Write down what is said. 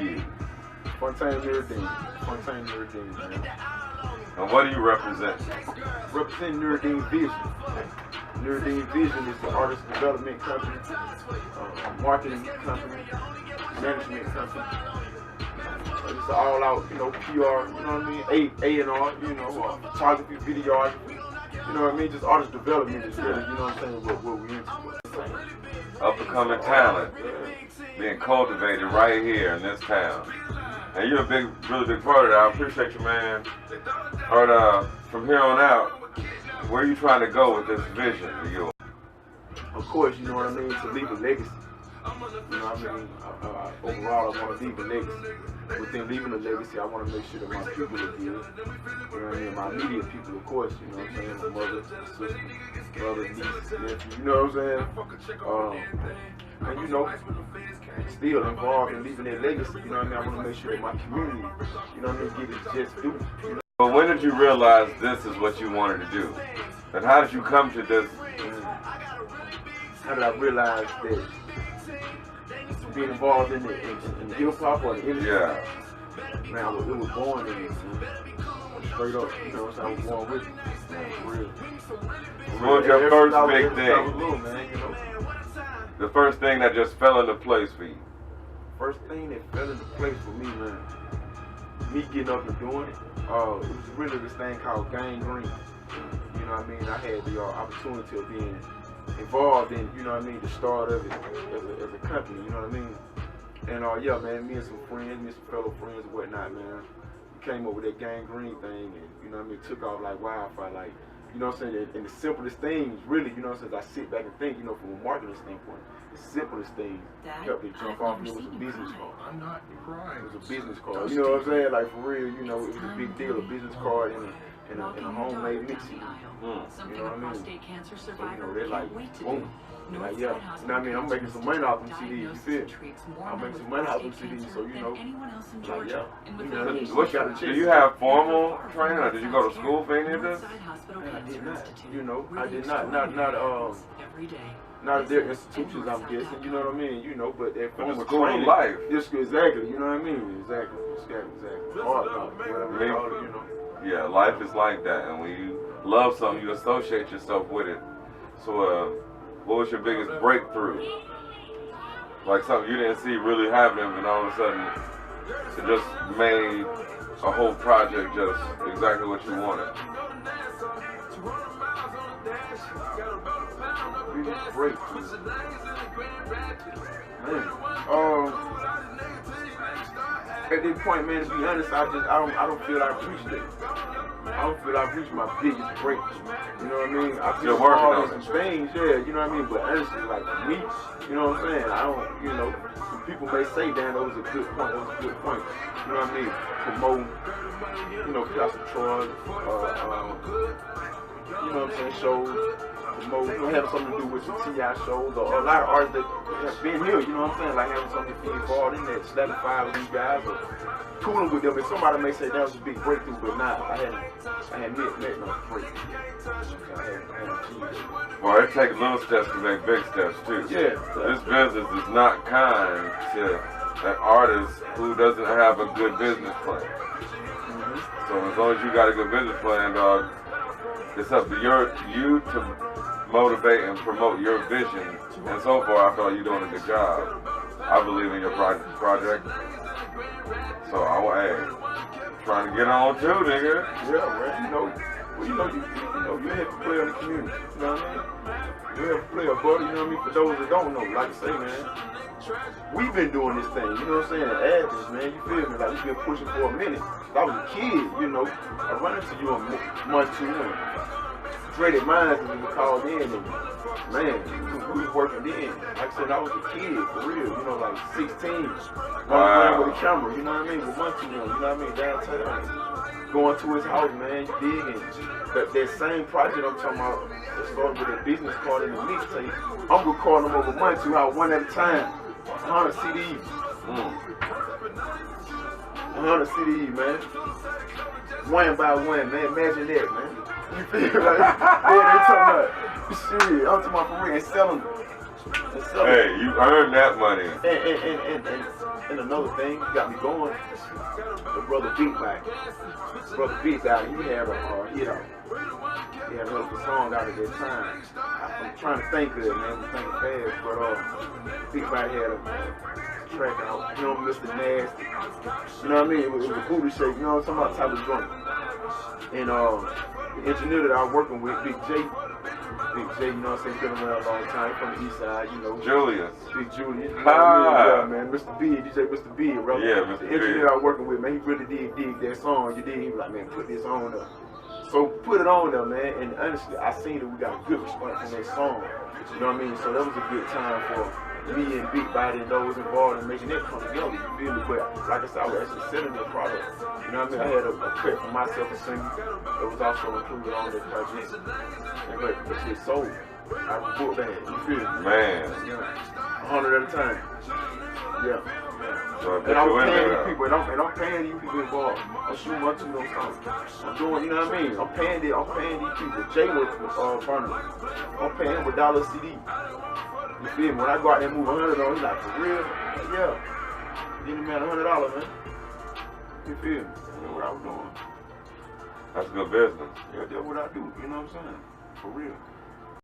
you? Nuriddin, man. And what do you represent? Represent Nuriddin Vision. Nuriddin Vision is the artist development company, marketing company, management company. It's all out, PR, you know what I mean? A&R, photography, videography, you know what I mean? Just artist development is really, you know what I'm saying, what we into. Up and coming talent being cultivated right here in this town. And you're a really big part of that. I appreciate you, man. But from here on out, where are you trying to go with this vision of yours? Of course, you know what I mean, to leave a legacy. You know what I mean? Overall, I want to leave a legacy. Within leaving a legacy, I want to make sure that my people are good. You know what I mean? My immediate people, of course, you know what I'm saying? My mother, my sister, brother, niece, nephew, you know what I'm saying? And still involved in leaving that legacy, you know what I mean? I want to make sure that my community, you know what I mean, get its just due. You know? But when did you realize this is what you wanted to do? And how did you come to this? How did I realize that being involved in the hip hop or the industry? Yeah. Man, it was born in me, straight up, you know what I'm saying? I was born with it, for real. What was your first big thing? I was little, man, you know. The first thing that just fell into place for you? First thing that fell into place for me, man, me getting up and doing it, it was really this thing called Gang Green. You know what I mean? I had the opportunity of being involved in, you know what I mean, the start of it as a company, you know what I mean? And yeah, man, me and some fellow friends and whatnot, man, we came up with that Gang Green thing, and you know what I mean, took off like wildfire, like, you know what I'm saying, and the simplest things, really, you know what I'm saying, I sit back and think, you know, from a marketing standpoint, the simplest things helped it jump off, and it was a business card. I'm not crying. It was a business card, you know what I'm saying, like for real, you know, it was a big deal, a business card and a homemade mix CD. You know what I mean? So, you know, they're like, boom. Like, yeah, you know what I mean? I'm making some money off them CDs, you feel? I'm making some money off them CDs, so, you know, like, yeah. You know what I mean? Do you have formal training, or did you go to school for any of this? Man, I did not. You know, I did not. Not at their institutions, I'm guessing, you know what I mean? You know, but that formal training, life. Just exactly, you know what I mean? Exactly. Hard knocks, whatever, you know. Yeah, life is like that, and when you love something, you associate yourself with it. So, what was your biggest breakthrough? Like something you didn't see really happening, and all of a sudden, it just made a whole project just exactly what you wanted. Biggest breakthrough. Man, at this point, man, to be honest, I don't feel I've reached it. I don't feel I've reached my biggest breakthrough. You know what I mean? I feel all these things, yeah, you know what I mean? But honestly, like for me, you know what I'm saying? I don't, you know, some people may say, damn, that was a good point, You know what I mean? Promoting, you know, Pastor Troy, you know what I'm saying, shows. Having something to do with the T.I. shows, or a lot of artists that have been here, you know what I'm saying, like having something to be involved in that, slapping five with these guys, or cooling with them. And somebody may say that was a big breakthrough, but nah, I hadn't met no breakthrough. I hadn't achieved it. Well, it takes little steps to make big steps too. Yeah. This business is not kind to an artist who doesn't have a good business plan. So as long as you got a good business plan, dog, it's up to you to motivate and promote your vision, and so far I feel like you're doing a good job. I believe in your project, so trying to get on too, nigga. Yeah, man, you have to play in the community, you know what I mean? You have to play a buddy, you know what I mean? For those that don't know, like I say, man, we've been doing this thing, you know what I'm saying, as athletes, man, you feel me? Like we've been pushing for a minute. I was a kid, you know, I run into you on month 2 Dreaded Minds when we called in, and man, we was working then. Like I said, I was a kid, for real, you know, like 16. Running with a camera, you know what I mean, with Munchie, you know what I mean, downtown. Going to his house, man, you dig, and that same project I'm talking about, that started with a business card in the mixtape, I'm recording them over Munchie house one at a time, 100 CDs. 100 CDs, man. One by one, man, imagine that, man. You feel like, yeah, they talking about, shit, I'm talking about for real, and selling them. Hey, you earned that money. And And another thing got me going, the brother Beat Back. Brother Beat Back, he had a hit out. He had another song out at that time. I'm trying to think of it, man. I'm thinking fast, but Beat Back had a track out. You know, Mr. Nasty. You know what I mean? It was a booty shake. You know what I'm talking about? Type of joint. And the engineer that I was working with, Big J, you know what I'm saying, been around a long time, from the east side, you know. Julius. Big Julius. You know what I mean? Yeah, man. Mr. B, DJ Mr. B, brother. Yeah, Mr. The B. engineer I was working with, man, he really did dig that song. You did. He was like, man, put this on there. So put it on there, man. And honestly, I seen that we got a good response from that song. You know what I mean? So that was a good time for me and Big Body and those involved in making that come together. You feel me? But like I said, I was actually selling the product. You know what I mean? I had a cut for myself and single that was also included on the project. And but that shit sold. I booked that. You feel me? Man. Yeah. 100 at a time. Yeah. So And I'm paying you people, and I'm paying you people involved. I'm shooting my two on something. I'm doing, you know what I mean? I'm paying these people. Jay was Barnum. I'm paying him with dollar CD. You feel me? When I go out there and move 100 on, he's like, for real? Like, yeah. Give the man $100, man. You feel me? That's what I was doing. That's good business. Yeah, that's what I do. You know what I'm saying? For real.